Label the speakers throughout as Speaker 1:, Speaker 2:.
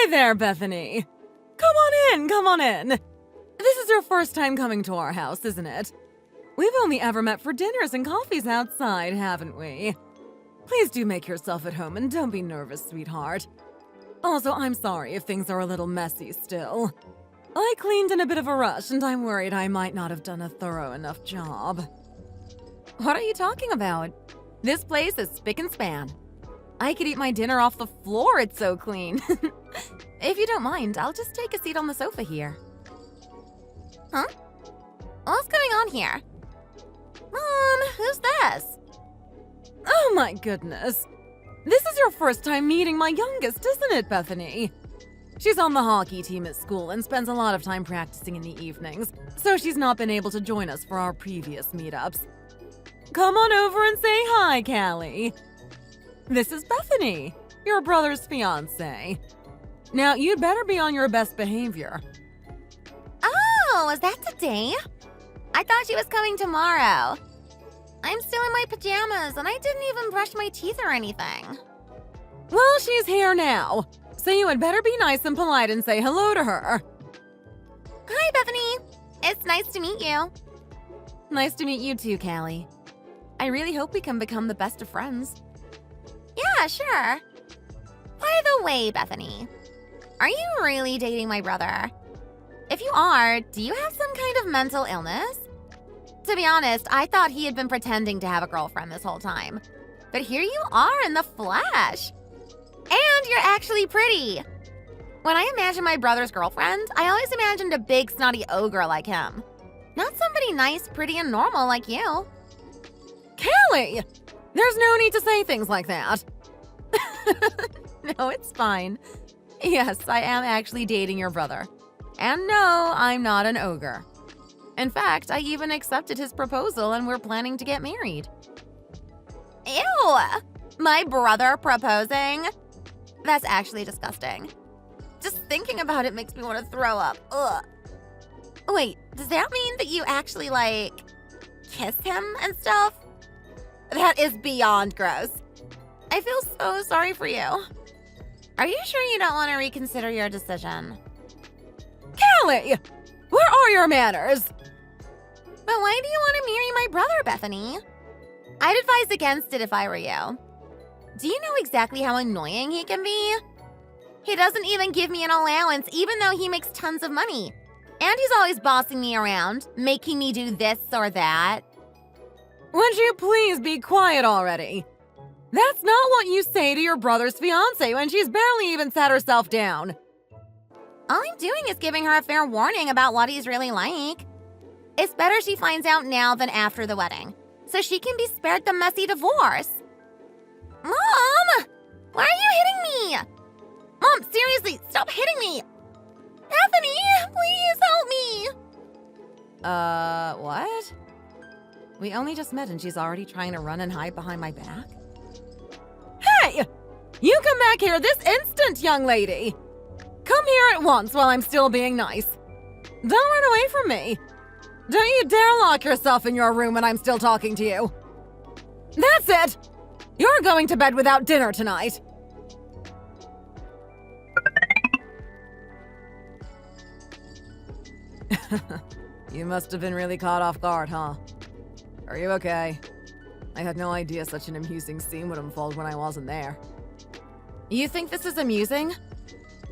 Speaker 1: Hi there, Bethany. Come on in, come on in. This is your first time coming to our house, isn't it? We've only ever met for dinners and coffees outside, haven't we? Please do make yourself at home and don't be nervous, sweetheart. Also, I'm sorry if things are a little messy still. I cleaned in a bit of a rush and I'm worried I might not have done a thorough enough job. What are you talking about? This place is spick and span. I could eat my dinner off the floor, it's so clean. If you don't mind, I'll just take a seat on the sofa here. Huh? What's going on here? Mom, who's this? Oh my goodness. This is your first time meeting my youngest, isn't it, Bethany? She's on the hockey team at school and spends a lot of time practicing in the evenings, so she's not been able to join us for our previous meetups. Come on over and say hi, Callie. This is Bethany, your brother's fiancé. Now, you'd better be on your best behavior. Oh, is that today? I thought she was coming tomorrow. I'm still in my pajamas and I didn't even brush my teeth or anything. Well, she's here now, so you had better be nice and polite and say hello to her. Hi, Bethany. It's nice to meet you. Nice to meet you too, Callie. I really hope we can become the best of friends. Yeah, sure. By the way, Bethany, are you really dating my brother? If you are, do you have some kind of mental illness? To be honest, I thought he had been pretending to have a girlfriend this whole time. But here you are in the flesh. And you're actually pretty. When I imagine my brother's girlfriend, I always imagined a big snotty ogre like him. Not somebody nice, pretty, and normal like you. Callie! There's no need to say things like that. No, it's fine. Yes, I am actually dating your brother. And no, I'm not an ogre. In fact, I even accepted his proposal and we're planning to get married. Ew! My brother proposing? That's actually disgusting. Just thinking about it makes me want to throw up. Ugh. Wait, does that mean that you actually, kiss him and stuff? That is beyond gross. I feel so sorry for you. Are you sure you don't want to reconsider your decision? Callie! Where are your manners? But why do you want to marry my brother, Bethany? I'd advise against it if I were you. Do you know exactly how annoying he can be? He doesn't even give me an allowance, even though he makes tons of money. And he's always bossing me around, making me do this or that. Would you please be quiet already? That's not what you say to your brother's fiancé when she's barely even sat herself down. All I'm doing is giving her a fair warning about what he's really like. It's better she finds out now than after the wedding, so she can be spared the messy divorce. Mom! Why are you hitting me? Mom, seriously, stop hitting me! Bethany, please help me! What? We only just met and she's already trying to run and hide behind my back? Hey! You come back here this instant, young lady! Come here at once while I'm still being nice. Don't run away from me. Don't you dare lock yourself in your room when I'm still talking to you. That's it! You're going to bed without dinner tonight. You must have been really caught off guard, huh? Are you okay? I had no idea such an amusing scene would unfold when I wasn't there. You think this is amusing?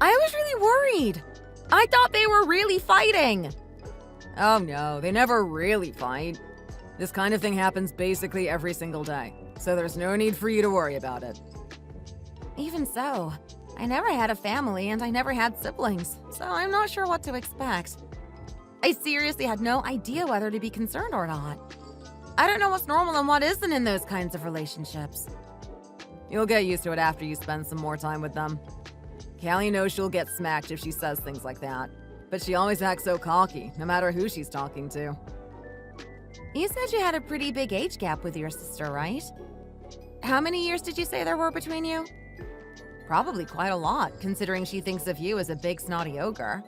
Speaker 1: I was really worried. I thought they were really fighting. Oh no, they never really fight. This kind of thing happens basically every single day, so there's no need for you to worry about it. Even so, I never had a family and I never had siblings, so I'm not sure what to expect. I seriously had no idea whether to be concerned or not. I don't know what's normal and what isn't in those kinds of relationships. You'll get used to it after you spend some more time with them. Callie knows she'll get smacked if she says things like that, but she always acts so cocky, no matter who she's talking to. You said you had a pretty big age gap with your sister, right? How many years did you say there were between you? Probably quite a lot, considering she thinks of you as a big snotty ogre.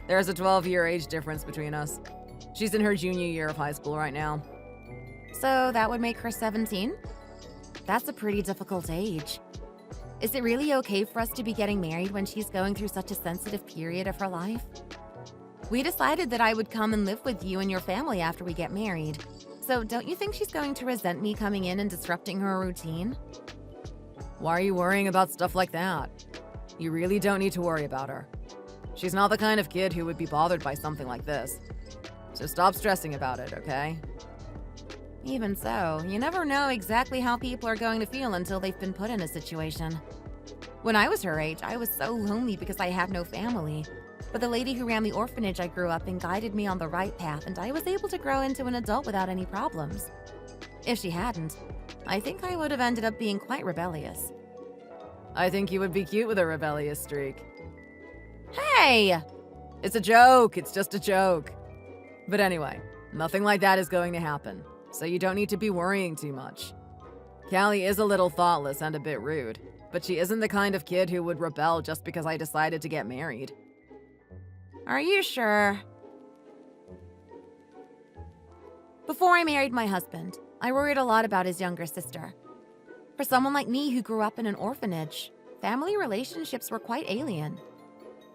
Speaker 1: There's a 12-year age difference between us. She's in her junior year of high school right now. So that would make her 17? That's a pretty difficult age.
Speaker 2: Is it really okay for us to be getting married when she's going through such a sensitive period of her life? We decided that I would come and live with you and your family after we get married. So don't you think she's going to resent me coming in and disrupting her routine?
Speaker 1: Why are you worrying about stuff like that? You really don't need to worry about her. She's not the kind of kid who would be bothered by something like this. So stop stressing about it, okay?
Speaker 2: Even so, you never know exactly how people are going to feel until they've been put in a situation. When I was her age, I was so lonely because I had no family. But the lady who ran the orphanage I grew up in guided me on the right path, and I was able to grow into an adult without any problems. If she hadn't, I think I would have ended up being quite rebellious.
Speaker 1: I think you would be cute with a rebellious streak.
Speaker 2: Hey!
Speaker 1: It's a joke, it's just a joke. But anyway, nothing like that is going to happen, so you don't need to be worrying too much. Callie is a little thoughtless and a bit rude, but she isn't the kind of kid who would rebel just because I decided to get married.
Speaker 2: Are you sure? Before I married my husband, I worried a lot about his younger sister. For someone like me who grew up in an orphanage, family relationships were quite alien.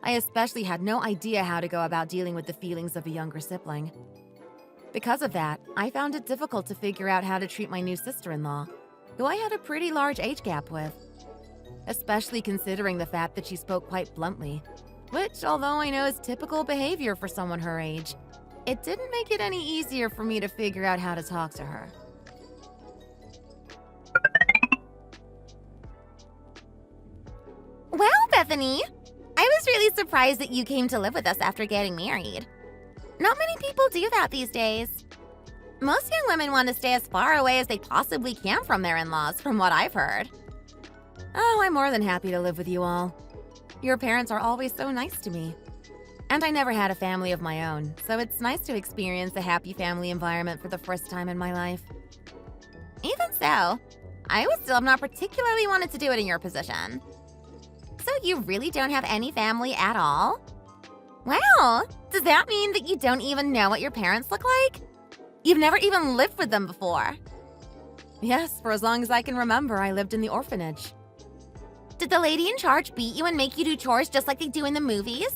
Speaker 2: I especially had no idea how to go about dealing with the feelings of a younger sibling. Because of that, I found it difficult to figure out how to treat my new sister-in-law, who I had a pretty large age gap with. Especially considering the fact that she spoke quite bluntly, which, although I know is typical behavior for someone her age, it didn't make it any easier for me to figure out how to talk to her. Well, Bethany, I was really surprised that you came to live with us after getting married. Not many people do that these days. Most young women want to stay as far away as they possibly can from their in-laws, from what I've heard.
Speaker 1: Oh, I'm more than happy to live with you all. Your parents are always so nice to me. And I never had a family of my own, so it's nice to experience a happy family environment for the first time in my life.
Speaker 2: Even so, I would still have not particularly wanted to do it in your position. So you really don't have any family at all? Wow, does that mean that you don't even know what your parents look like? You've never even lived with them before?
Speaker 1: Yes, for as long as I can remember, I lived in the orphanage.
Speaker 2: Did the lady in charge beat you and make you do chores just like they do in the movies?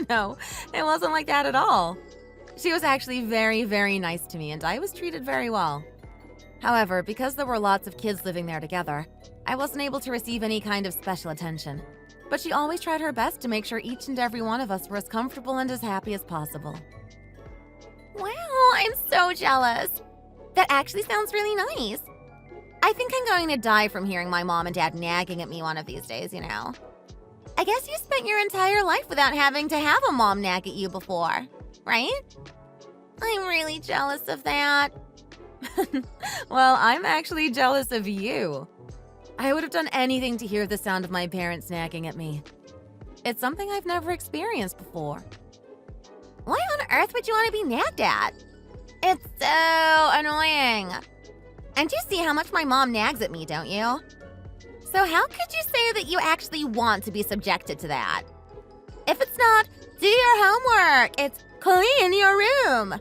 Speaker 1: No, it wasn't like that at all. She was actually very, very nice to me, and I was treated very well. However, because there were lots of kids living there together, I wasn't able to receive any kind of special attention. But she always tried her best to make sure each and every one of us were as comfortable and as happy as possible.
Speaker 2: Wow, I'm so jealous. That actually sounds really nice. I think I'm going to die from hearing my mom and dad nagging at me one of these days, you know. I guess you spent your entire life without having to have a mom nag at you before, right? I'm really jealous of that.
Speaker 1: Well, I'm actually jealous of you. I would have done anything to hear the sound of my parents nagging at me. It's something I've never experienced before.
Speaker 2: Why on earth would you want to be nagged at? It's so annoying. And you see how much my mom nags at me, don't you? So how could you say that you actually want to be subjected to that? If it's not, do your homework. It's clean your room.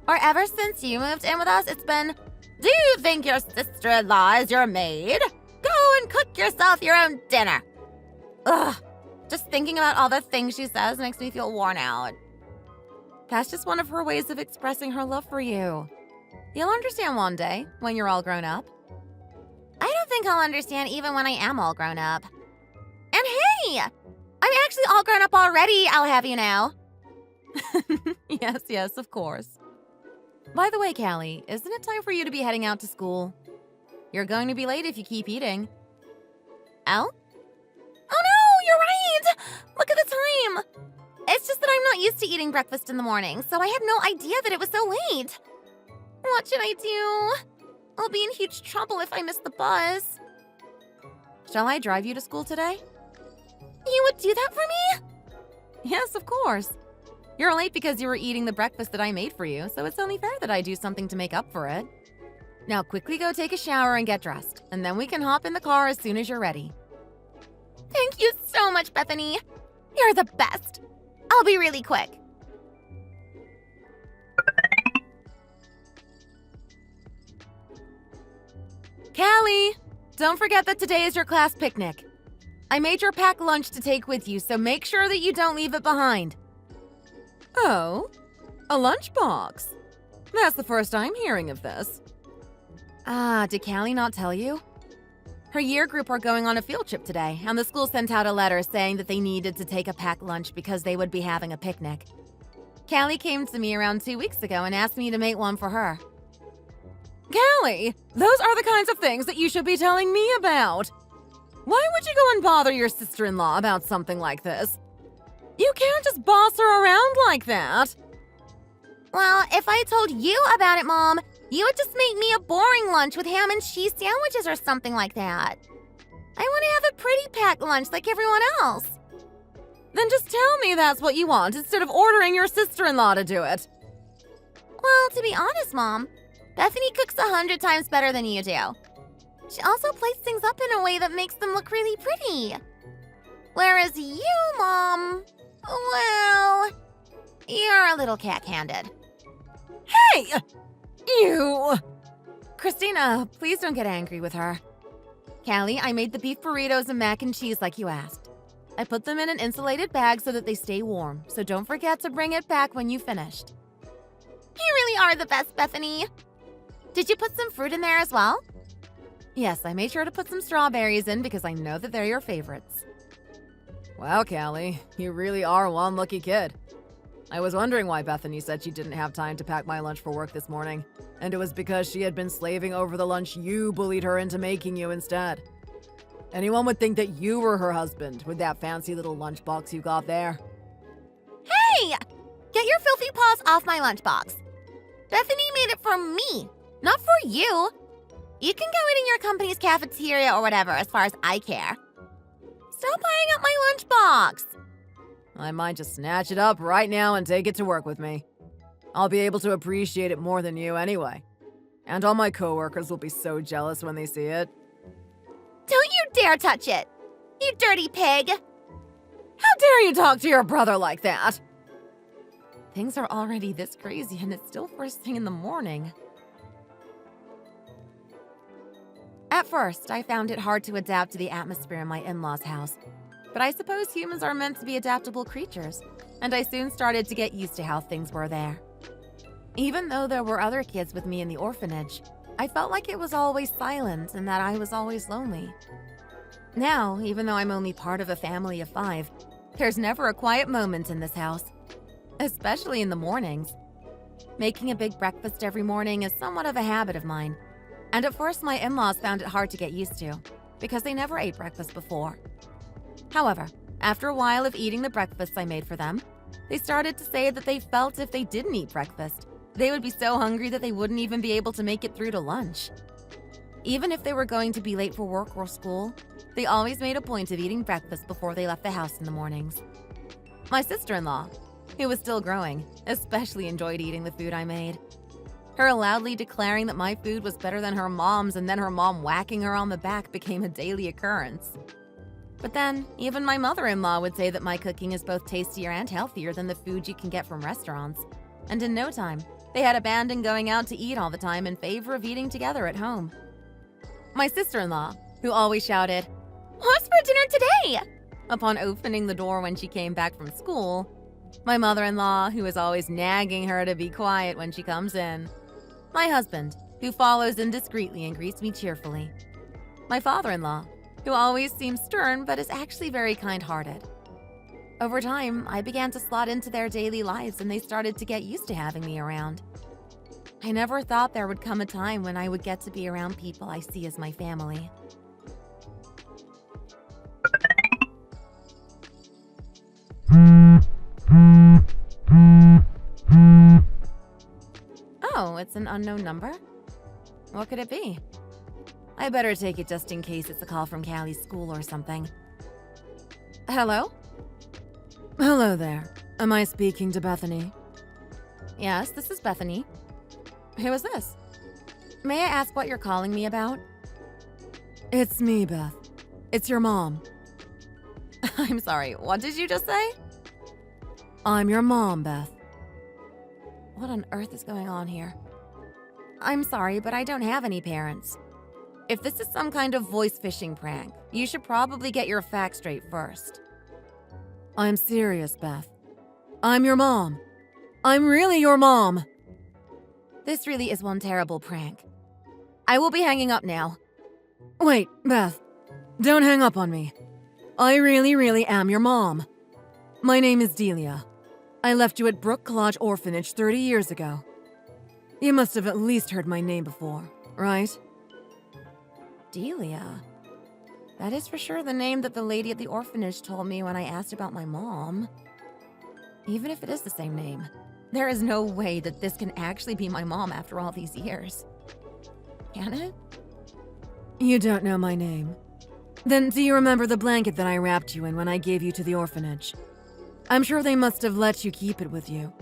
Speaker 2: Or ever since you moved in with us, it's been, do you think your sister-in-law is your maid? Go and cook yourself your own dinner. Ugh, just thinking about all the things she says makes me feel worn out.
Speaker 1: That's just one of her ways of expressing her love for you. You'll understand one day, when you're all grown up.
Speaker 2: I don't think I'll understand even when I am all grown up. And hey! I'm actually all grown up already, I'll have you know.
Speaker 1: Yes, of course. By the way, Callie, isn't it time for you to be heading out to school? You're going to be late if you keep eating.
Speaker 2: Oh? Oh no, you're right! Look at the time! It's just that I'm not used to eating breakfast in the morning, so I had no idea that it was so late. What should I do? I'll be in huge trouble if I miss the bus.
Speaker 1: Shall I drive you to school today?
Speaker 2: You would do that for me?
Speaker 1: Yes, of course. You're late because you were eating the breakfast that I made for you, so it's only fair that I do something to make up for it. Now quickly go take a shower and get dressed, and then we can hop in the car as soon as you're ready.
Speaker 2: Thank you so much, Bethany. You're the best. I'll be really quick.
Speaker 1: Callie,
Speaker 2: Don't forget that today is your class picnic. I made your packed lunch to take with you, so make sure that you don't leave it behind.
Speaker 1: Oh, a lunchbox. That's the first I'm hearing of this.
Speaker 2: Did Callie not tell you? Her year group are going on a field trip today, and the school sent out a letter saying that they needed to take a packed lunch because they would be having a picnic. Callie came to me around 2 weeks ago and asked me to make one for her.
Speaker 1: Callie, those are the kinds of things that you should be telling me about. Why would you go and bother your sister-in-law about something like this? You can't just boss her around like that.
Speaker 2: Well, if I told you about it, Mom, you would just make me a boring lunch with ham and cheese sandwiches or something like that. I want to have a pretty packed lunch like everyone else.
Speaker 1: Then just tell me that's what you want instead of ordering your sister-in-law to do it.
Speaker 2: Well, to be honest, Mom, Bethany cooks 100 times better than you do. She also plates things up in a way that makes them look really pretty. Whereas you, Mom, well, you're a little cack-handed.
Speaker 1: Hey! You!
Speaker 2: Christina, please don't get angry with her. Callie, I made the beef burritos and mac and cheese like you asked. I put them in an insulated bag so that they stay warm, so don't forget to bring it back when you finished. You really are the best, Bethany. Did you put some fruit in there as well? Yes, I made sure to put some strawberries in because I know that they're your favorites.
Speaker 1: Wow, Callie, you really are one lucky kid. I was wondering why Bethany said she didn't have time to pack my lunch for work this morning, and it was because she had been slaving over the lunch you bullied her into making you instead. Anyone would think that you were her husband with that fancy little lunchbox you got there.
Speaker 2: Hey! Get your filthy paws off my lunchbox. Bethany made it for me, not for you. You can go eat in your company's cafeteria or whatever as far as I care. Stop buying up my lunchbox.
Speaker 1: I might just snatch it up right now and take it to work with me. I'll be able to appreciate it more than you anyway. And all my coworkers will be so jealous when they see it.
Speaker 2: Don't you dare touch it, you dirty pig.
Speaker 1: How dare you talk to your brother like that?
Speaker 2: Things are already this crazy and it's still first thing in the morning. At first, I found it hard to adapt to the atmosphere in my in-laws' house. But I suppose humans are meant to be adaptable creatures, and I soon started to get used to how things were there. Even though there were other kids with me in the orphanage, I felt like it was always silent and that I was always lonely. Now, even though I'm only part of a family of 5, there's never a quiet moment in this house, especially in the mornings. Making a big breakfast every morning is somewhat of a habit of mine, and at first my in-laws found it hard to get used to, because they never ate breakfast before. However, after a while of eating the breakfasts I made for them, they started to say that they felt if they didn't eat breakfast, they would be so hungry that they wouldn't even be able to make it through to lunch. Even if they were going to be late for work or school, they always made a point of eating breakfast before they left the house in the mornings. My sister-in-law, who was still growing, especially enjoyed eating the food I made. Her loudly declaring that my food was better than her mom's and then her mom whacking her on the back became a daily occurrence. But then, even my mother-in-law would say that my cooking is both tastier and healthier than the food you can get from restaurants. And in no time, they had abandoned going out to eat all the time in favor of eating together at home. My sister-in-law, who always shouted, "What's for dinner today?" upon opening the door when she came back from school. My mother-in-law, who is always nagging her to be quiet when she comes in. My husband, who follows in discreetly and greets me cheerfully. My father-in-law, who always seems stern but is actually very kind-hearted. Over time, I began to slot into their daily lives and they started to get used to having me around. I never thought there would come a time when I would get to be around people I see as my family. Oh, it's an unknown number? What could it be? I better take it just in case it's a call from Callie's school or something. Hello?
Speaker 1: Hello there. Am I speaking to Bethany?
Speaker 2: Yes, this is Bethany. Who is this? May I ask what you're calling me about?
Speaker 1: It's me, Beth. It's your mom.
Speaker 2: I'm sorry, what did you just say?
Speaker 1: I'm your mom, Beth.
Speaker 2: What on earth is going on here? I'm sorry, but I don't have any parents. If this is some kind of voice phishing prank, you should probably get your facts straight first.
Speaker 1: I'm serious, Beth. I'm your mom. I'm really your mom.
Speaker 2: This really is one terrible prank. I will be hanging up now.
Speaker 1: Wait, Beth. Don't hang up on me. I really am your mom. My name is Delia. I left you at Brook Lodge Orphanage 30 years ago. You must have at least heard my name before, right?
Speaker 2: Delia? That is for sure the name that the lady at the orphanage told me when I asked about my mom. Even if it is the same name, there is no way that this can actually be my mom after all these years. Can it?
Speaker 1: You don't know my name. Then do you remember the blanket that I wrapped you in when I gave you to the orphanage? I'm sure they must have let you keep it with you.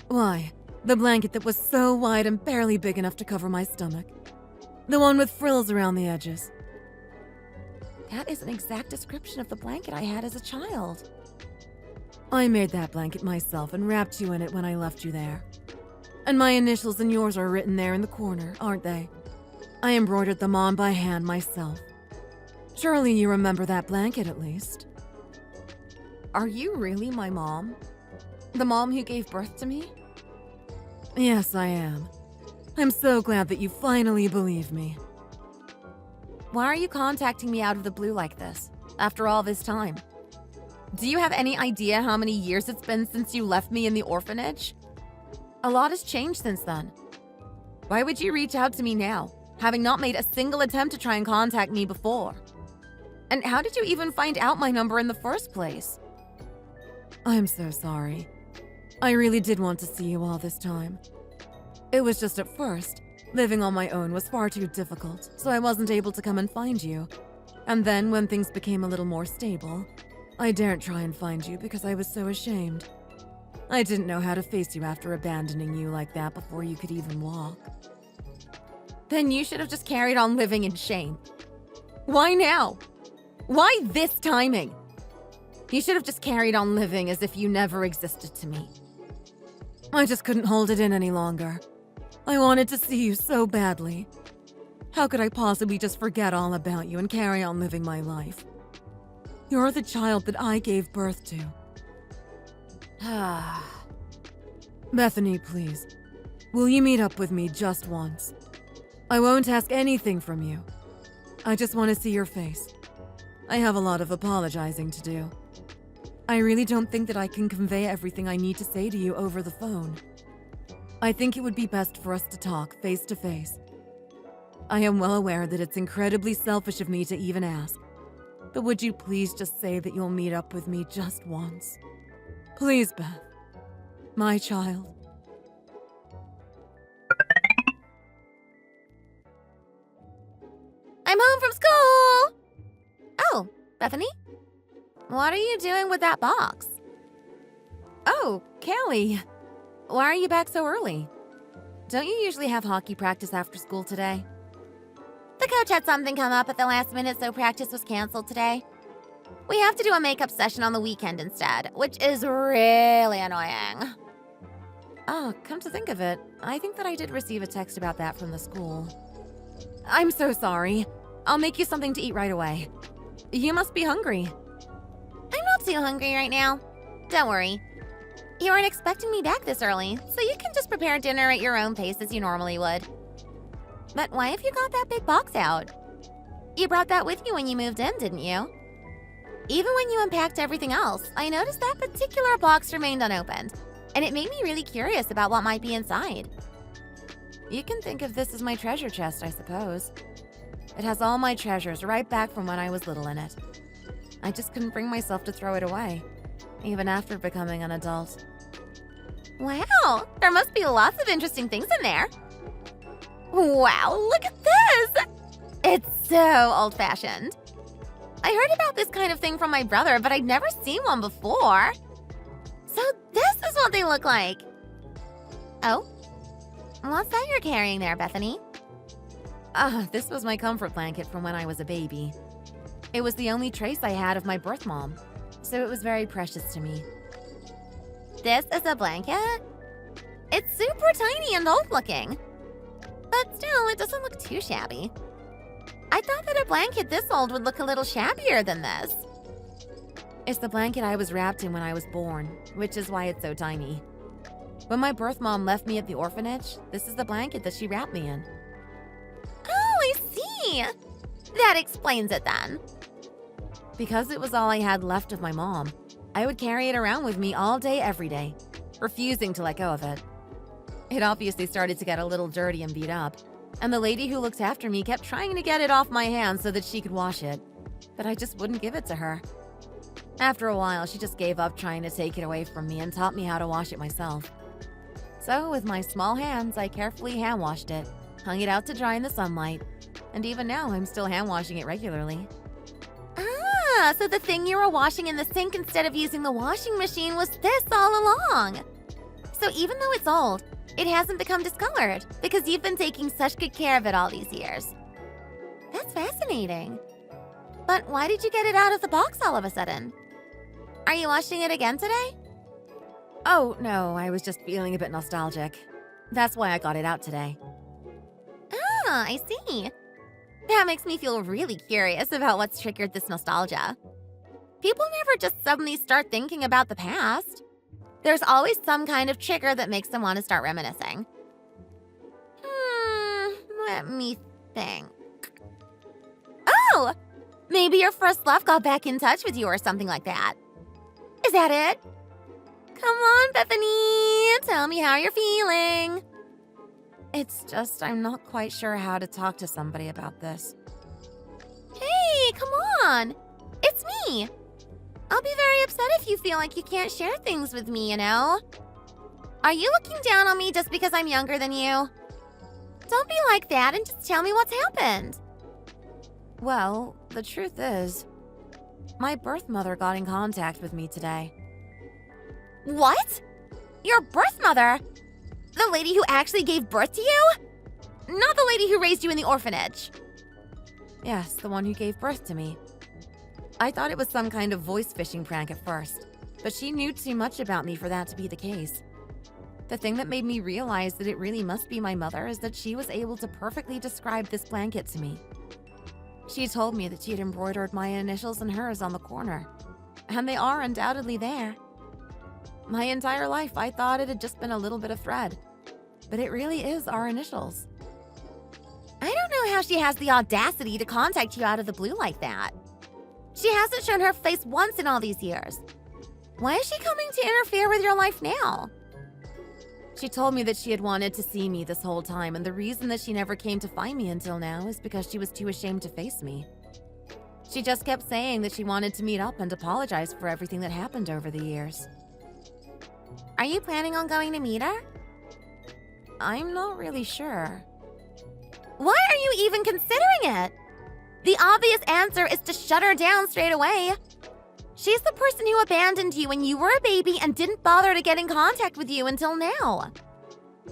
Speaker 1: Why, the blanket that was so wide and barely big enough to cover my stomach. The one with frills around the edges.
Speaker 2: That is an exact description of the blanket I had as a child.
Speaker 1: I made that blanket myself and wrapped you in it when I left you there. And my initials and yours are written there in the corner, aren't they? I embroidered them on by hand myself. Surely you remember that blanket at least.
Speaker 2: Are you really my mom? The mom who gave birth to me?
Speaker 1: Yes, I am. I'm so glad that you finally believe me.
Speaker 2: Why are you contacting me out of the blue like this, after all this time? Do you have any idea how many years it's been since you left me in the orphanage? A lot has changed since then. Why would you reach out to me now, having not made a single attempt to try and contact me before? And how did you even find out my number in the first place?
Speaker 1: I'm so sorry. I really did want to see you all this time. It was just at first, living on my own was far too difficult, so I wasn't able to come and find you. And then when things became a little more stable, I daren't try and find you because I was so ashamed. I didn't know how to face you after abandoning you like that before you could even walk.
Speaker 2: Then you should have just carried on living in shame. Why now? Why this timing? You should have just carried on living as if you never existed to me.
Speaker 1: I just couldn't hold it in any longer. I wanted to see you so badly. How could I possibly just forget all about you and carry on living my life? You're the child that I gave birth to. Bethany, please. Will you meet up with me just once? I won't ask anything from you. I just want to see your face. I have a lot of apologizing to do. I really don't think that I can convey everything I need to say to you over the phone. I think it would be best for us to talk face to face. I am well aware that it's incredibly selfish of me to even ask, but would you please just say that you'll meet up with me just once? Please, Beth. My child.
Speaker 2: I'm home from school! Oh, Bethany? What are you doing with that box?
Speaker 1: Oh, Callie.
Speaker 2: Why are you back so early? Don't you usually have hockey practice after school today? The coach had something come up at the last minute, so practice was canceled today. We have to do a makeup session on the weekend instead, which is really annoying.
Speaker 1: Oh, come to think of it, I think that I did receive a text about that from the school. I'm so sorry. I'll make you something to eat right away. You must be hungry.
Speaker 2: I'm not too hungry right now. Don't worry. You weren't expecting me back this early, so you can just prepare dinner at your own pace as you normally would. But why have you got that big box out? You brought that with you when you moved in, didn't you? Even when you unpacked everything else, I noticed that particular box remained unopened, and it made me really curious about what might be inside.
Speaker 1: You can think of this as my treasure chest, I suppose. It has all my treasures right back from when I was little in it. I just couldn't bring myself to throw it away, even after becoming an adult.
Speaker 2: Wow, there must be lots of interesting things in there. Wow, look at this! It's so old-fashioned. I heard about this kind of thing from my brother, but I'd never seen one before. So this is what they look like. Oh, what's that you're carrying there, Bethany?
Speaker 1: This was my comfort blanket from when I was a baby. It was the only trace I had of my birth mom, so it was very precious to me.
Speaker 2: This is a blanket? It's super tiny and old-looking. But still, it doesn't look too shabby. I thought that a blanket this old would look a little shabbier than this. It's the blanket I was wrapped in when I was born, which is why it's so tiny. When my birth mom left me at the orphanage, this is the blanket that she wrapped me in. Oh, I see. That explains it then. Because it was all I had left of my mom, I would carry it around with me all day, every day, refusing to let go of it. It obviously started to get a little dirty and beat up, and the lady who looked after me kept trying to get it off my hands so that she could wash it, but I just wouldn't give it to her. After a while, she just gave up trying to take it away from me and taught me how to wash it myself. So, with my small hands, I carefully hand-washed it, hung it out to dry in the sunlight, and even now I'm still hand-washing it regularly. Ah, so the thing you were washing in the sink instead of using the washing machine was this all along. So even though it's old, it hasn't become discolored because you've been taking such good care of it all these years. That's fascinating. But why did you get it out of the box all of a sudden? Are you washing it again today? Oh, no, I was just feeling a bit nostalgic. That's why I got it out today. Ah, I see. That makes me feel really curious about what's triggered this nostalgia. People never just suddenly start thinking about the past. There's always some kind of trigger that makes them want to start reminiscing. Let me think. Oh! Maybe your first love got back in touch with you or something like that. Is that it? Come on, Bethany. Tell me how you're feeling. It's just I'm not quite sure how to talk to somebody about this. Hey, come on. It's me. I'll be very upset if you feel like you can't share things with me, you know? Are you looking down on me just because I'm younger than you? Don't be like that and just tell me what's happened. Well, the truth is, my birth mother got in contact with me today. What? Your birth mother? The lady who actually gave birth to you? Not the lady who raised you in the orphanage. Yes, the one who gave birth to me. I thought it was some kind of voice phishing prank at first, but she knew too much about me for that to be the case. The thing that made me realize that it really must be my mother is that she was able to perfectly describe this blanket to me. She told me that she had embroidered my initials and hers on the corner, and they are undoubtedly there. My entire life, I thought it had just been a little bit of thread, but it really is our initials. I don't know how she has the audacity to contact you out of the blue like that. She hasn't shown her face once in all these years. Why is she coming to interfere with your life now? She told me that she had wanted to see me this whole time, and the reason that she never came to find me until now is because she was too ashamed to face me. She just kept saying that she wanted to meet up and apologize for everything that happened over the years. Are you planning on going to meet her? I'm not really sure. Why are you even considering it? The obvious answer is to shut her down straight away. She's the person who abandoned you when you were a baby and didn't bother to get in contact with you until now.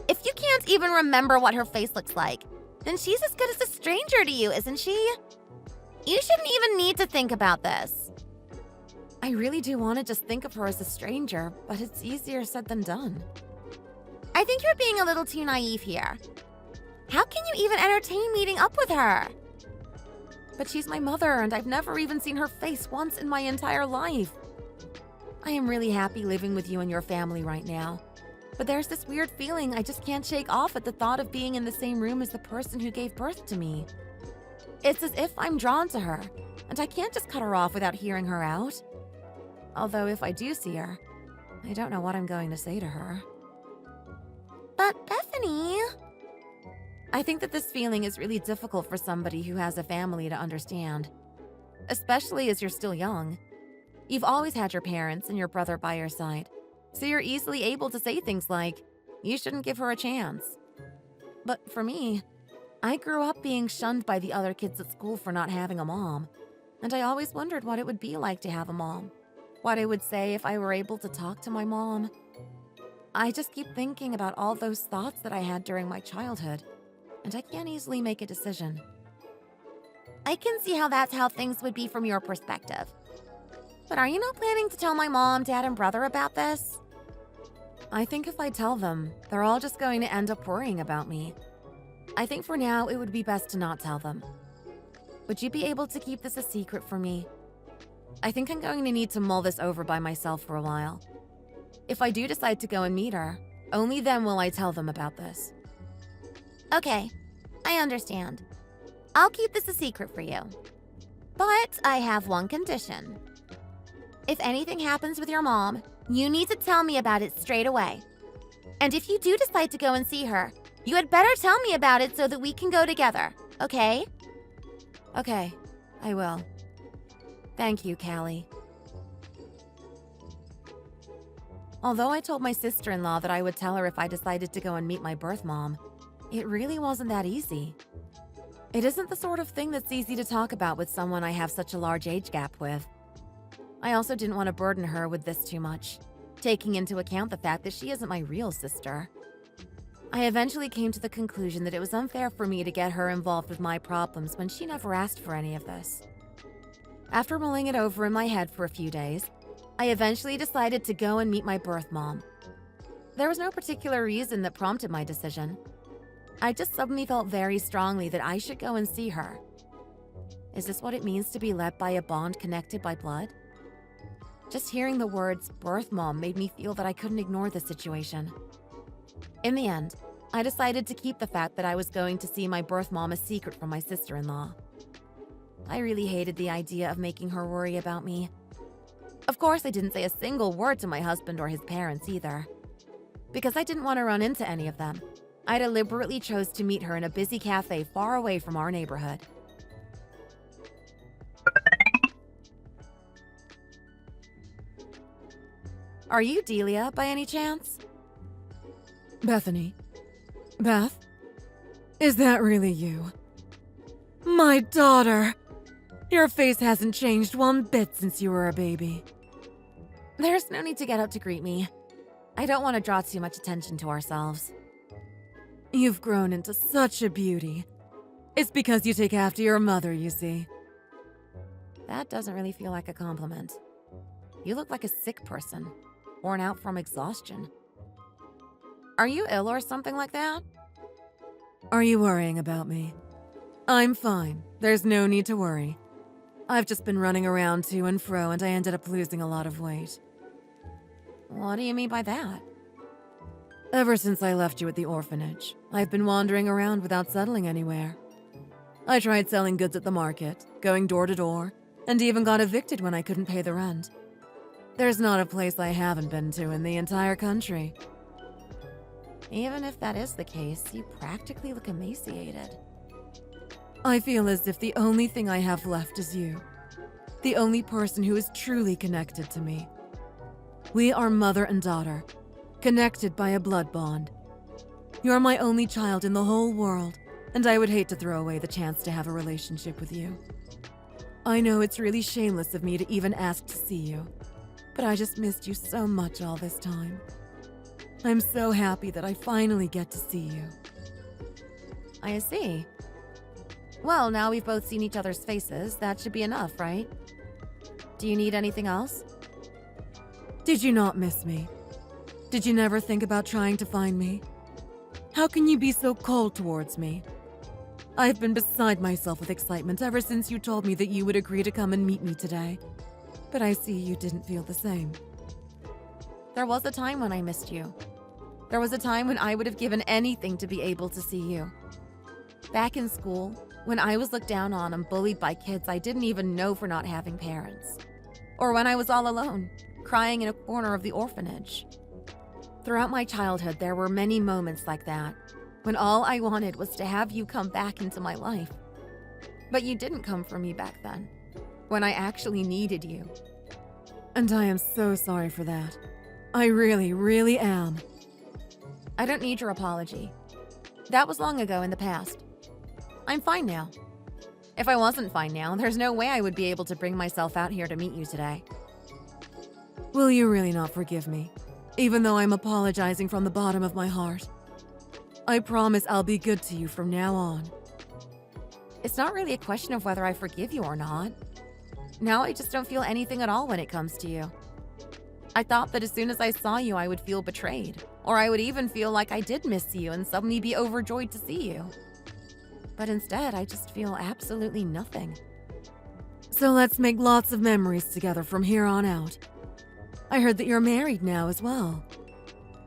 Speaker 2: If you can't even remember what her face looks like, then she's as good as a stranger to you, isn't she? You shouldn't even need to think about this. I really do want to just think of her as a stranger, but it's easier said than done. I think you're being a little too naive here. How can you even entertain meeting up with her? But she's my mother, and I've never even seen her face once in my entire life. I am really happy living with you and your family right now. But there's this weird feeling I just can't shake off at the thought of being in the same room as the person who gave birth to me. It's as if I'm drawn to her, and I can't just cut her off without hearing her out. Although if I do see her, I don't know what I'm going to say to her. But Bethany... I think that this feeling is really difficult for somebody who has a family to understand, especially as you're still young. You've always had your parents and your brother by your side, so you're easily able to say things like, you shouldn't give her a chance. But for me, I grew up being shunned by the other kids at school for not having a mom, and I always wondered what it would be like to have a mom, what I would say if I were able to talk to my mom. I just keep thinking about all those thoughts that I had during my childhood, and I can't easily make a decision. I can see how that's how things would be from your perspective. But are you not planning to tell my mom, dad, and brother about this? I think if I tell them, they're all just going to end up worrying about me. I think for now, it would be best to not tell them. would you be able to keep this a secret for me? I think I'm going to need to mull this over by myself for a while. If I do decide to go and meet her, only then will I tell them about this.
Speaker 3: Okay, I understand. I'll keep this a secret for you. But I have one condition. If anything happens with your mom, you need to tell me about it straight away. And if you do decide to go and see her, you had better tell me about it so that we can go together, okay?
Speaker 2: Okay, I will. Thank you, Callie. Although I told my sister-in-law that I would tell her if I decided to go and meet my birth mom, it really wasn't that easy. It isn't the sort of thing that's easy to talk about with someone I have such a large age gap with. I also didn't want to burden her with this too much, taking into account the fact that she isn't my real sister. I eventually came to the conclusion that it was unfair for me to get her involved with my problems when she never asked for any of this. After mulling it over in my head for a few days, I eventually decided to go and meet my birth mom. There was no particular reason that prompted my decision. I just suddenly felt very strongly that I should go and see her. Is this what it means to be led by a bond connected by blood? Just hearing the words birth mom made me feel that I couldn't ignore the situation. In the end, I decided to keep the fact that I was going to see my birth mom a secret from my sister-in-law. I really hated the idea of making her worry about me. Of course, I didn't say a single word to my husband or his parents either. Because I didn't want to run into any of them, I deliberately chose to meet her in a busy cafe far away from our neighborhood. Are you Delia, by any chance?
Speaker 1: Bethany. Beth? Is that really you? My daughter! Your face hasn't changed one bit since you were a baby.
Speaker 2: There's no need to get up to greet me. I don't want to draw too much attention to ourselves.
Speaker 1: You've grown into such a beauty. It's because you take after your mother, you see.
Speaker 2: That doesn't really feel like a compliment. You look like a sick person, worn out from exhaustion. Are you ill or something like that?
Speaker 1: Are you worrying about me? I'm fine. There's no need to worry. I've just been running around to and fro and I ended up losing a lot of weight.
Speaker 2: What do you mean by that?
Speaker 1: Ever since I left you at the orphanage, I've been wandering around without settling anywhere. I tried selling goods at the market, going door to door, and even got evicted when I couldn't pay the rent. There's not a place I haven't been to in the entire country.
Speaker 2: Even if that is the case, you practically look emaciated.
Speaker 1: I feel as if the only thing I have left is you. The only person who is truly connected to me. We are mother and daughter, connected by a blood bond. You're my only child in the whole world, and I would hate to throw away the chance to have a relationship with you. I know it's really shameless of me to even ask to see you, but I just missed you so much all this time. I'm so happy that I finally get to see you.
Speaker 2: I see. Well, now we've both seen each other's faces. That should be enough, right? Do you need anything else?
Speaker 1: Did you not miss me? Did you never think about trying to find me? How can you be so cold towards me? I've been beside myself with excitement ever since you told me that you would agree to come and meet me today. But I see you didn't feel the same.
Speaker 2: There was a time when I missed you. There was a time when I would have given anything to be able to see you. Back in school, when I was looked down on and bullied by kids I didn't even know for not having parents. Or when I was all alone, crying in a corner of the orphanage. Throughout my childhood, there were many moments like that, when all I wanted was to have you come back into my life. But you didn't come for me back then, when I actually needed you.
Speaker 1: And I am so sorry for that. I really, really am.
Speaker 2: I don't need your apology. That was long ago in the past. I'm fine now. If I wasn't fine now, there's no way I would be able to bring myself out here to meet you today.
Speaker 1: Will you really not forgive me, even though I'm apologizing from the bottom of my heart? I promise I'll be good to you from now on.
Speaker 2: It's not really a question of whether I forgive you or not. Now I just don't feel anything at all when it comes to you. I thought that as soon as I saw you, I would feel betrayed, or I would even feel like I did miss you and suddenly be overjoyed to see you. But instead, I just feel absolutely nothing.
Speaker 1: So let's make lots of memories together from here on out. I heard that you're married now as well.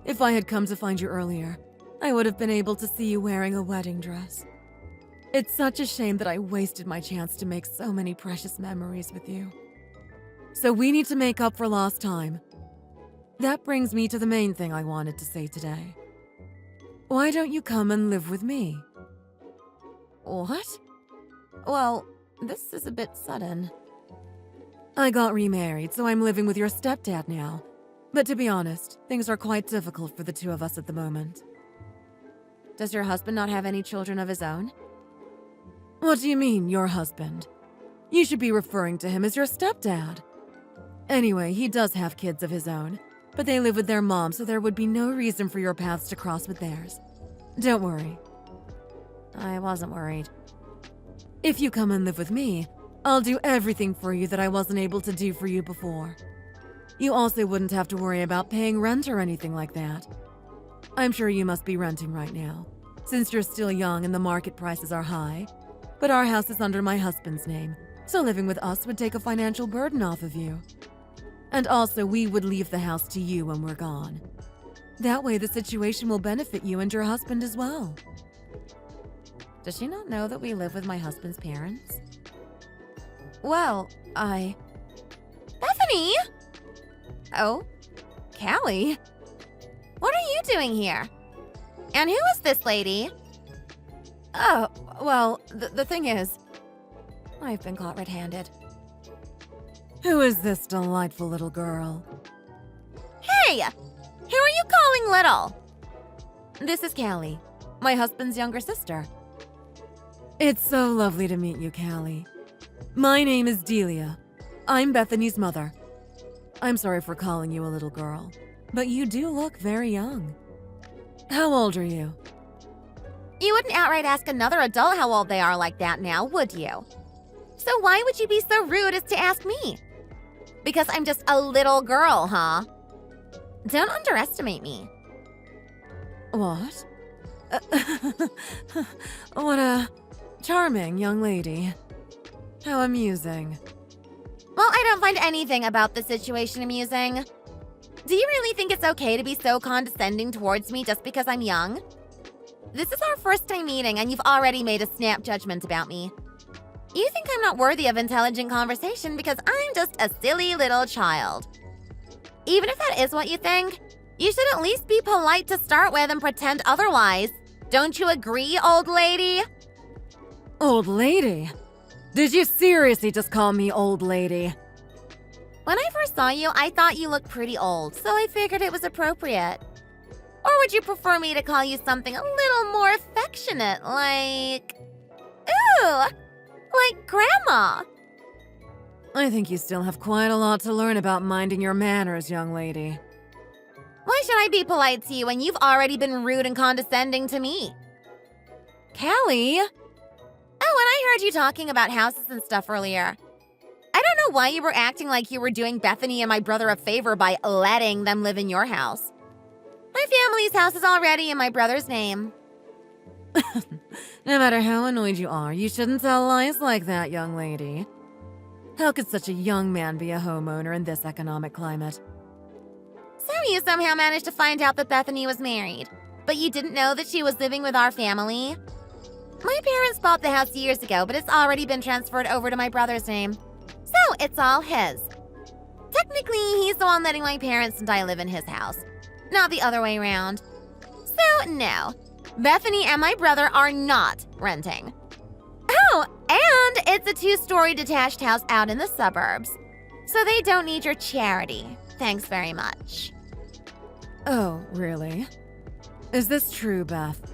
Speaker 1: If I had come to find you earlier, I would have been able to see you wearing a wedding dress. It's such a shame that I wasted my chance to make so many precious memories with you. So we need to make up for lost time. That brings me to the main thing I wanted to say today. Why don't you come and live with me?
Speaker 2: What? Well, this is a bit sudden.
Speaker 1: I got remarried, so I'm living with your stepdad now. But to be honest, things are quite difficult for the two of us at the moment.
Speaker 2: Does your husband not have any children of his own?
Speaker 1: What do you mean, your husband? You should be referring to him as your stepdad. Anyway, he does have kids of his own, but they live with their mom, so there would be no reason for your paths to cross with theirs. Don't worry.
Speaker 2: I wasn't worried.
Speaker 1: If you come and live with me, I'll do everything for you that I wasn't able to do for you before. You also wouldn't have to worry about paying rent or anything like that. I'm sure you must be renting right now, since you're still young and the market prices are high. But our house is under my husband's name, so living with us would take a financial burden off of you. And also, we would leave the house to you when we're gone. That way, the situation will benefit you and your husband as well.
Speaker 2: Does she not know that we live with my husband's parents? Well,
Speaker 3: Bethany!
Speaker 2: Oh? Callie?
Speaker 3: What are you doing here? And who is this lady?
Speaker 2: Oh, well, the thing is, I've been caught red-handed.
Speaker 1: Who is this delightful little girl?
Speaker 3: Hey! Who are you calling little?
Speaker 2: This is Callie, my husband's younger sister.
Speaker 1: It's so lovely to meet you, Callie. My name is Delia. I'm Bethany's mother. I'm sorry for calling you a little girl, but you do look very young. How old are you?
Speaker 3: You wouldn't outright ask another adult how old they are like that now, would you? So why would you be so rude as to ask me? Because I'm just a little girl, huh? Don't underestimate me.
Speaker 1: What? What a charming young lady. How amusing.
Speaker 3: Well, I don't find anything about the situation amusing. Do you really think it's okay to be so condescending towards me just because I'm young? This is our first time meeting and you've already made a snap judgment about me. You think I'm not worthy of intelligent conversation because I'm just a silly little child. Even if that is what you think, you should at least be polite to start with and pretend otherwise. Don't you agree, old lady?
Speaker 1: Old lady? Did you seriously just call me old lady?
Speaker 3: When I first saw you, I thought you looked pretty old, so I figured it was appropriate. Or would you prefer me to call you something a little more affectionate, like... Ooh! Like Grandma!
Speaker 1: I think you still have quite a lot to learn about minding your manners, young lady.
Speaker 3: Why should I be polite to you when you've already been rude and condescending to me?
Speaker 2: Callie!
Speaker 3: Oh, and I heard you talking about houses and stuff earlier. I don't know why you were acting like you were doing Bethany and my brother a favor by letting them live in your house. My family's house is already in my brother's name.
Speaker 1: No matter how annoyed you are, you shouldn't tell lies like that, young lady. How could such a young man be a homeowner in this economic climate?
Speaker 3: So you somehow managed to find out that Bethany was married, but you didn't know that she was living with our family? My parents bought the house years ago, but it's already been transferred over to my brother's name. So it's all his. Technically, he's the one letting my parents and I live in his house, not the other way around. So no, Bethany and my brother are not renting. Oh, and it's a 2-story detached house out in the suburbs. So they don't need your charity. Thanks very much.
Speaker 1: Oh, really? Is this true, Beth?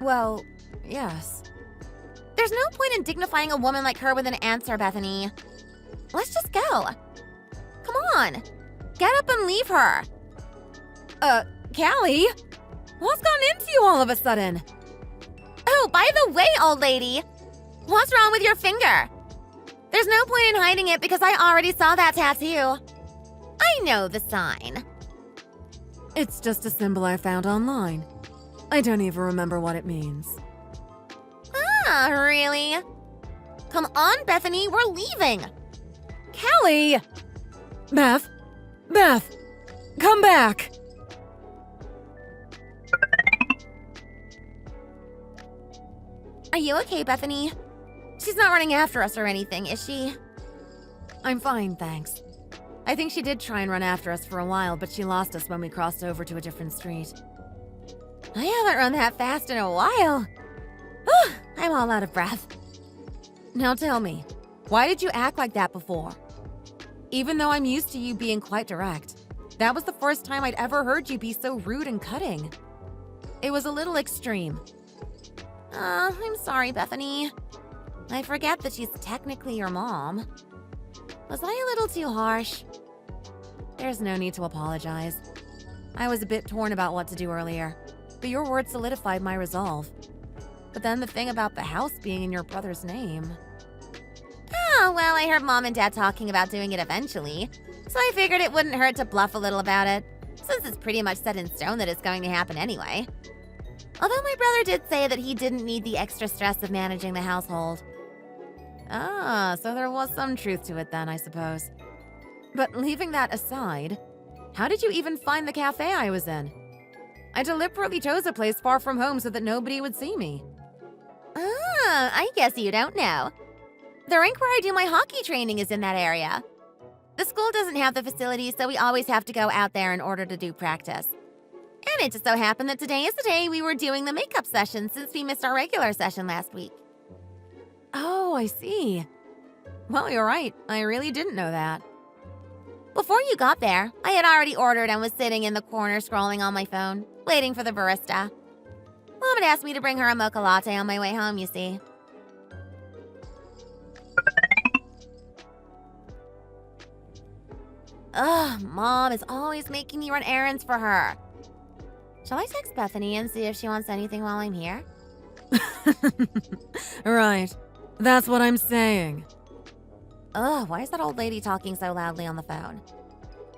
Speaker 2: Well, yes.
Speaker 3: There's no point in dignifying a woman like her with an answer, Bethany. Let's just go. Come on. Get up and leave her.
Speaker 2: Callie? What's gone into you all of a sudden?
Speaker 3: Oh, by the way, old lady, what's wrong with your finger? There's no point in hiding it because I already saw that tattoo. I know the sign.
Speaker 1: It's just a symbol I found online. I don't even remember what it means.
Speaker 3: Really? Come on, Bethany, we're leaving.
Speaker 1: Callie! Beth! Come back!
Speaker 3: Are you okay, Bethany? She's not running after us or anything, is she?
Speaker 2: I'm fine, thanks. I think she did try and run after us for a while, but she lost us when we crossed over to a different street.
Speaker 3: I haven't run that fast in a while. I'm all out of breath.
Speaker 2: Now tell me, why did you act like that before? Even though I'm used to you being quite direct, that was the first time I'd ever heard you be so rude and cutting. It was a little extreme.
Speaker 3: I'm sorry, Bethany. I forget that she's technically your mom. Was I a little too harsh?
Speaker 2: There's no need to apologize. I was a bit torn about what to do earlier, but your words solidified my resolve. But then the thing about the house being in your brother's name.
Speaker 3: Oh, well, I heard Mom and Dad talking about doing it eventually, so I figured it wouldn't hurt to bluff a little about it, since it's pretty much set in stone that it's going to happen anyway. Although my brother did say that he didn't need the extra stress of managing the household.
Speaker 2: So there was some truth to it then, I suppose. But leaving that aside, how did you even find the cafe I was in? I deliberately chose a place far from home so that nobody would see me.
Speaker 3: I guess you don't know. The rink where I do my hockey training is in that area. The school doesn't have the facilities, so we always have to go out there in order to do practice. And it just so happened that today is the day we were doing the makeup session since we missed our regular session last week.
Speaker 2: Oh, I see. Well, you're right. I really didn't know that.
Speaker 3: Before you got there, I had already ordered and was sitting in the corner scrolling on my phone, waiting for the barista. Mom had asked me to bring her a mocha latte on my way home, you see. Mom is always making me run errands for her. Shall I text Bethany and see if she wants anything while I'm here?
Speaker 1: Right. That's what I'm saying.
Speaker 3: Why is that old lady talking so loudly on the phone?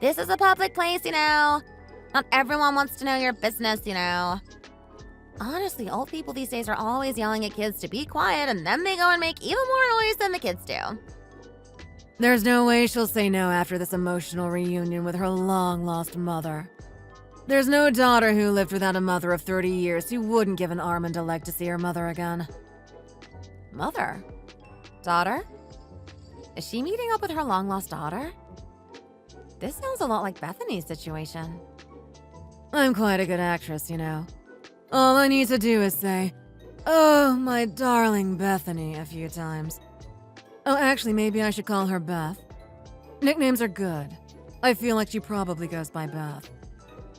Speaker 3: This is a public place, you know. Not everyone wants to know your business, you know. Honestly, old people these days are always yelling at kids to be quiet, and then they go and make even more noise than the kids do.
Speaker 1: There's no way she'll say no after this emotional reunion with her long-lost mother. There's no daughter who lived without a mother of 30 years who wouldn't give an arm and a leg to see her mother again.
Speaker 2: Mother? Daughter? Is she meeting up with her long-lost daughter? This sounds a lot like Bethany's situation.
Speaker 1: I'm quite a good actress, you know. All I need to do is say, "Oh, my darling Bethany," a few times. Oh, actually, maybe I should call her Beth. Nicknames are good. I feel like she probably goes by Beth.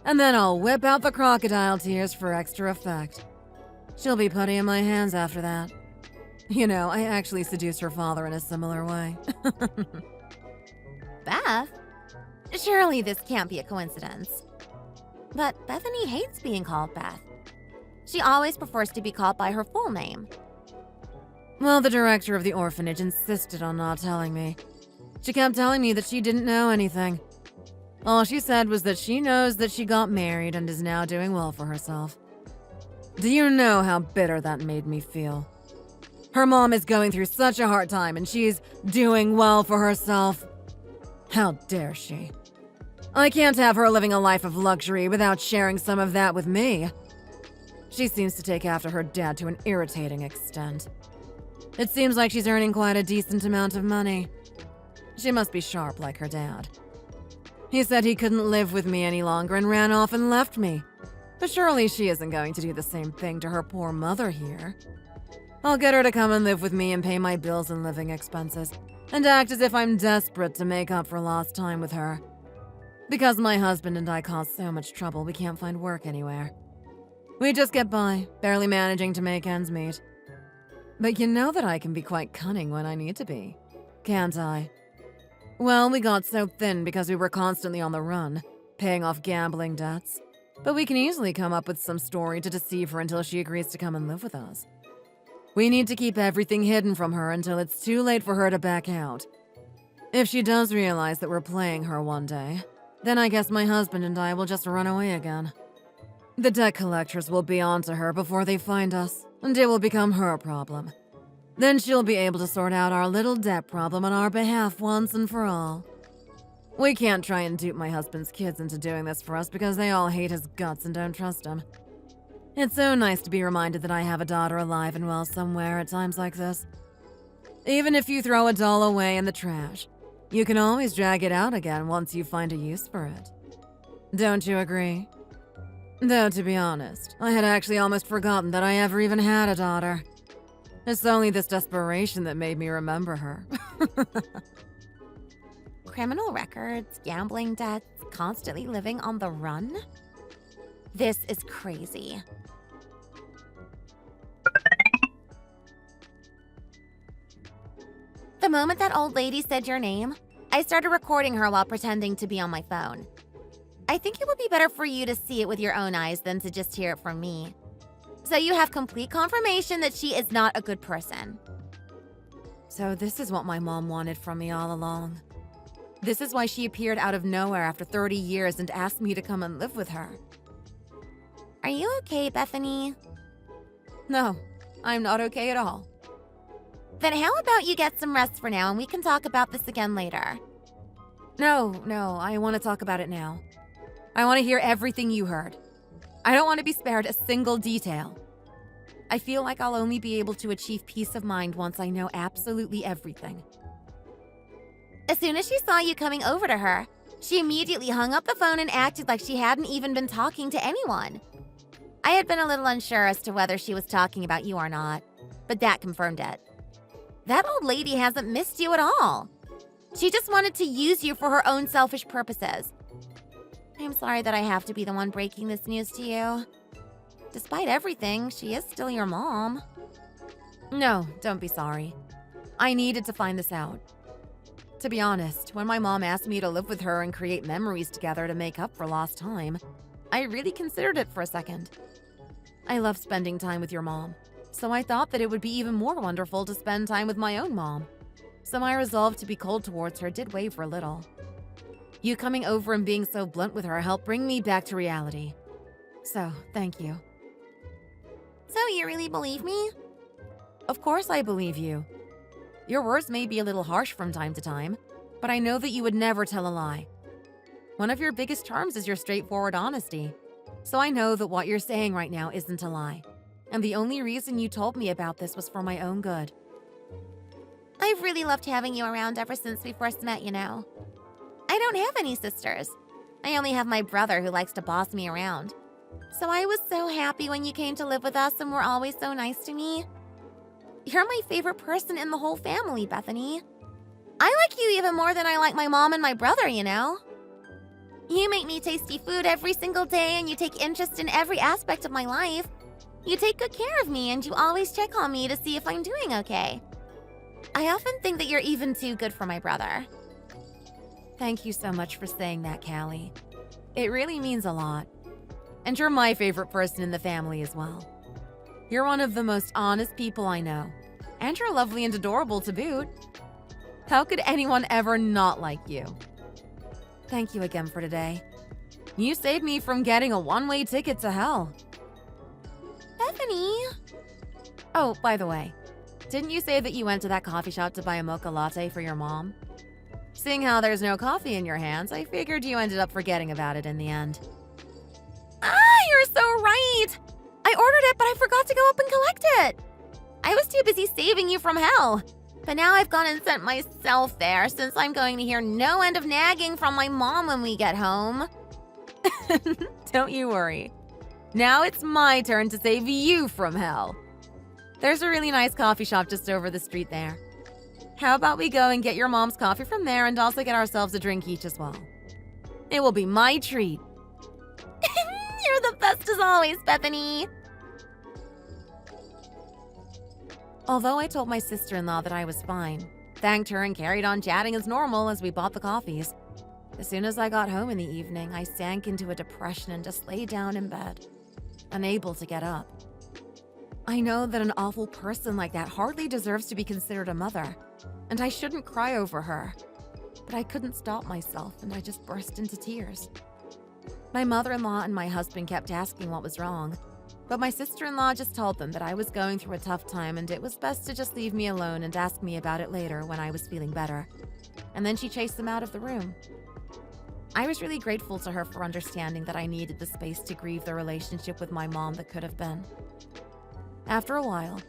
Speaker 1: And then I'll whip out the crocodile tears for extra effect. She'll be putty in my hands after that. You know, I actually seduced her father in a similar way.
Speaker 3: Beth? Surely this can't be a coincidence. But Bethany hates being called Beth. She always prefers to be called by her full name.
Speaker 1: Well, the director of the orphanage insisted on not telling me. She kept telling me that she didn't know anything. All she said was that she knows that she got married and is now doing well for herself. Do you know how bitter that made me feel? Her mom is going through such a hard time and she's doing well for herself. How dare she? I can't have her living a life of luxury without sharing some of that with me. She seems to take after her dad to an irritating extent. It seems like she's earning quite a decent amount of money. She must be sharp like her dad. He said he couldn't live with me any longer and ran off and left me. But surely she isn't going to do the same thing to her poor mother here. I'll get her to come and live with me and pay my bills and living expenses, and act as if I'm desperate to make up for lost time with her. Because my husband and I cause so much trouble, we can't find work anywhere. We just get by, barely managing to make ends meet. But you know that I can be quite cunning when I need to be, can't I? Well, we got so thin because we were constantly on the run, paying off gambling debts. But we can easily come up with some story to deceive her until she agrees to come and live with us. We need to keep everything hidden from her until it's too late for her to back out. If she does realize that we're playing her one day, then I guess my husband and I will just run away again. The debt collectors will be onto her before they find us, and it will become her problem. Then she'll be able to sort out our little debt problem on our behalf once and for all. We can't try and dupe my husband's kids into doing this for us because they all hate his guts and don't trust him. It's so nice to be reminded that I have a daughter alive and well somewhere at times like this. Even if you throw a doll away in the trash, you can always drag it out again once you find a use for it. Don't you agree? Though, to be honest, I had actually almost forgotten that I ever even had a daughter. It's only this desperation that made me remember her.
Speaker 3: Criminal records, gambling debts, constantly living on the run? This is crazy. The moment that old lady said your name, I started recording her while pretending to be on my phone. I think it would be better for you to see it with your own eyes than to just hear it from me. So you have complete confirmation that she is not a good person.
Speaker 1: So this is what my mom wanted from me all along. This is why she appeared out of nowhere after 30 years and asked me to come and live with her.
Speaker 3: Are you okay, Bethany?
Speaker 1: No, I'm not okay at all.
Speaker 3: Then how about you get some rest for now and we can talk about this again later?
Speaker 1: No, I want to talk about it now. I want to hear everything you heard. I don't want to be spared a single detail. I feel like I'll only be able to achieve peace of mind once I know absolutely everything.
Speaker 3: As soon as she saw you coming over to her, she immediately hung up the phone and acted like she hadn't even been talking to anyone. I had been a little unsure as to whether she was talking about you or not, but that confirmed it. That old lady hasn't missed you at all. She just wanted to use you for her own selfish purposes. I'm sorry that I have to be the one breaking this news to you. Despite everything, she is still your mom.
Speaker 1: No, don't be sorry. I needed to find this out. To be honest, when my mom asked me to live with her and create memories together to make up for lost time, I really considered it for a second. I love spending time with your mom, so I thought that it would be even more wonderful to spend time with my own mom. So my resolve to be cold towards her did waver a little. You coming over and being so blunt with her helped bring me back to reality. So, thank you.
Speaker 3: So you really believe me?
Speaker 1: Of course I believe you. Your words may be a little harsh from time to time, but I know that you would never tell a lie. One of your biggest charms is your straightforward honesty. So I know that what you're saying right now isn't a lie. And the only reason you told me about this was for my own good.
Speaker 3: I've really loved having you around ever since we first met, you know. I don't have any sisters. I only have my brother who likes to boss me around. So I was so happy when you came to live with us and were always so nice to me. You're my favorite person in the whole family, Bethany. I like you even more than I like my mom and my brother, you know. You make me tasty food every single day and you take interest in every aspect of my life. You take good care of me and you always check on me to see if I'm doing okay. I often think that you're even too good for my brother.
Speaker 1: Thank you so much for saying that, Callie. It really means a lot. And you're my favorite person in the family as well. You're one of the most honest people I know. And you're lovely and adorable to boot. How could anyone ever not like you? Thank you again for today. You saved me from getting a one-way ticket to hell.
Speaker 3: Bethany!
Speaker 1: Oh, by the way, didn't you say that you went to that coffee shop to buy a mocha latte for your mom? Seeing how there's no coffee in your hands, I figured you ended up forgetting about it in the end.
Speaker 3: You're so right! I ordered it, but I forgot to go up and collect it. I was too busy saving you from hell. But now I've gone and sent myself there since I'm going to hear no end of nagging from my mom when we get home.
Speaker 1: Don't you worry. Now it's my turn to save you from hell. There's a really nice coffee shop just over the street there. How about we go and get your mom's coffee from there and also get ourselves a drink each as well? It will be my treat.
Speaker 3: You're the best as always, Bethany.
Speaker 1: Although I told my sister-in-law that I was fine, thanked her and carried on chatting as normal as we bought the coffees, as soon as I got home in the evening, I sank into a depression and just lay down in bed, unable to get up. I know that an awful person like that hardly deserves to be considered a mother, and I shouldn't cry over her. But I couldn't stop myself, and I just burst into tears. My mother-in-law and my husband kept asking what was wrong,
Speaker 2: But my sister-in-law just told them that I was going through a tough time and it was best to just leave me alone and ask me about it later when I was feeling better. And then she chased them out of the room. I was really grateful to her for understanding that I needed the space to grieve the relationship with my mom that could have been. After a while,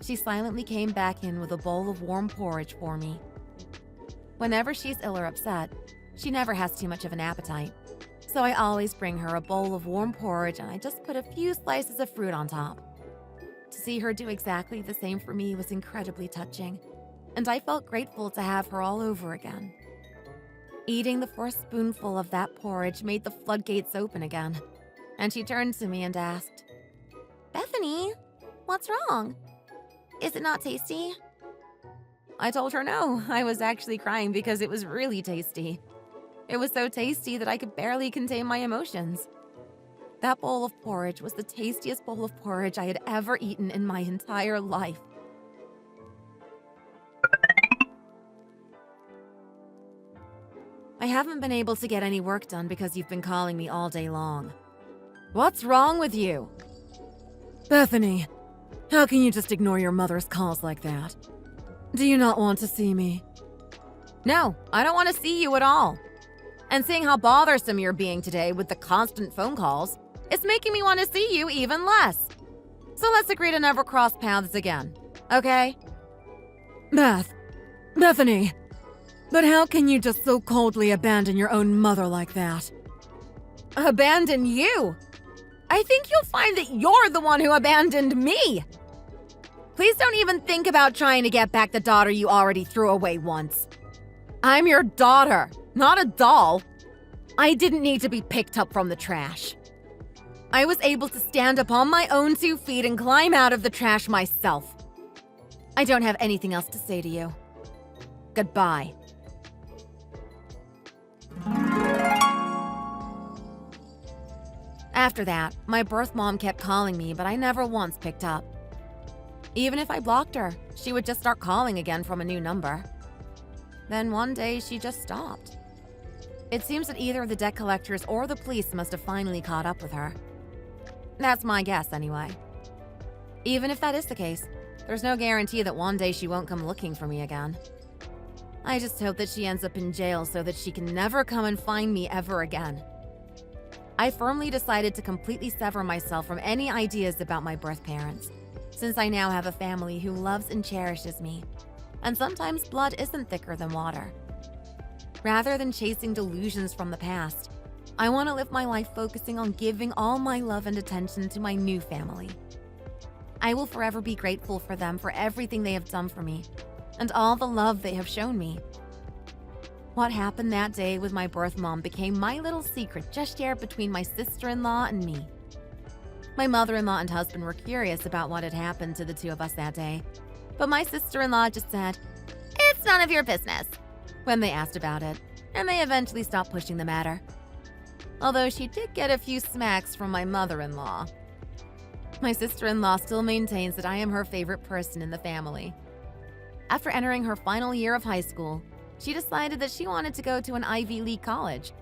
Speaker 2: she silently came back in with a bowl of warm porridge for me. Whenever she's ill or upset, she never has too much of an appetite. So I always bring her a bowl of warm porridge and I just put a few slices of fruit on top. To see her do exactly the same for me was incredibly touching, and I felt grateful to have her all over again. Eating the first spoonful of that porridge made the floodgates open again, and she turned to me and asked,
Speaker 3: Bethany, what's wrong? Is it not tasty?
Speaker 2: I told her no, I was actually crying because it was really tasty. It was so tasty that I could barely contain my emotions. That bowl of porridge was the tastiest bowl of porridge I had ever eaten in my entire life. I haven't been able to get any work done because you've been calling me all day long. What's wrong with you?
Speaker 1: Bethany, how can you just ignore your mother's calls like that? Do you not want to see me?
Speaker 2: No, I don't want to see you at all. And seeing how bothersome you're being today with the constant phone calls, it's making me want to see you even less. So let's agree to never cross paths again, okay?
Speaker 1: Bethany, but how can you just so coldly abandon your own mother like that?
Speaker 2: Abandon you? I think you'll find that you're the one who abandoned me. Please don't even think about trying to get back the daughter you already threw away once. I'm your daughter, not a doll. I didn't need to be picked up from the trash. I was able to stand up on my own 2 feet and climb out of the trash myself. I don't have anything else to say to you. Goodbye. After that, my birth mom kept calling me, but I never once picked up. Even if I blocked her, she would just start calling again from a new number. Then one day, she just stopped. It seems that either the debt collectors or the police must have finally caught up with her. That's my guess, anyway. Even if that is the case, there's no guarantee that one day she won't come looking for me again. I just hope that she ends up in jail so that she can never come and find me ever again. I firmly decided to completely sever myself from any ideas about my birth parents, since I now have a family who loves and cherishes me. And sometimes blood isn't thicker than water. Rather than chasing delusions from the past, I want to live my life focusing on giving all my love and attention to my new family. I will forever be grateful for them for everything they have done for me, and all the love they have shown me. What happened that day with my birth mom became my little secret just shared between my sister-in-law and me. My mother-in-law and husband were curious about what had happened to the two of us that day, but my sister-in-law just said,
Speaker 3: It's none of your business,
Speaker 2: when they asked about it, and they eventually stopped pushing the matter. Although she did get a few smacks from my mother-in-law. My sister-in-law still maintains that I am her favorite person in the family. After entering her final year of high school, she decided that she wanted to go to an Ivy League college.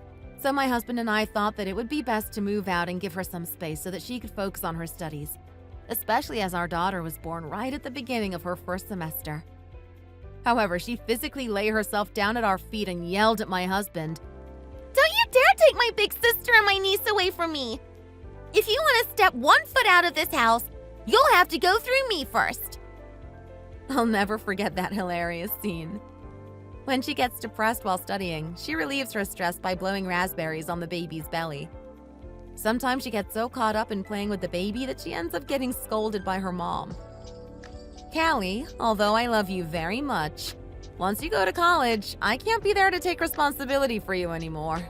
Speaker 2: So my husband and I thought that it would be best to move out and give her some space so that she could focus on her studies, especially as our daughter was born right at the beginning of her first semester. However, she physically lay herself down at our feet and yelled at my husband,
Speaker 3: Don't you dare take my big sister and my niece away from me! If you want to step 1 foot out of this house, you'll have to go through me first.
Speaker 2: I'll never forget that hilarious scene. When she gets depressed while studying, she relieves her stress by blowing raspberries on the baby's belly. Sometimes she gets so caught up in playing with the baby that she ends up getting scolded by her mom. Callie, although I love you very much, once you go to college, I can't be there to take responsibility for you anymore.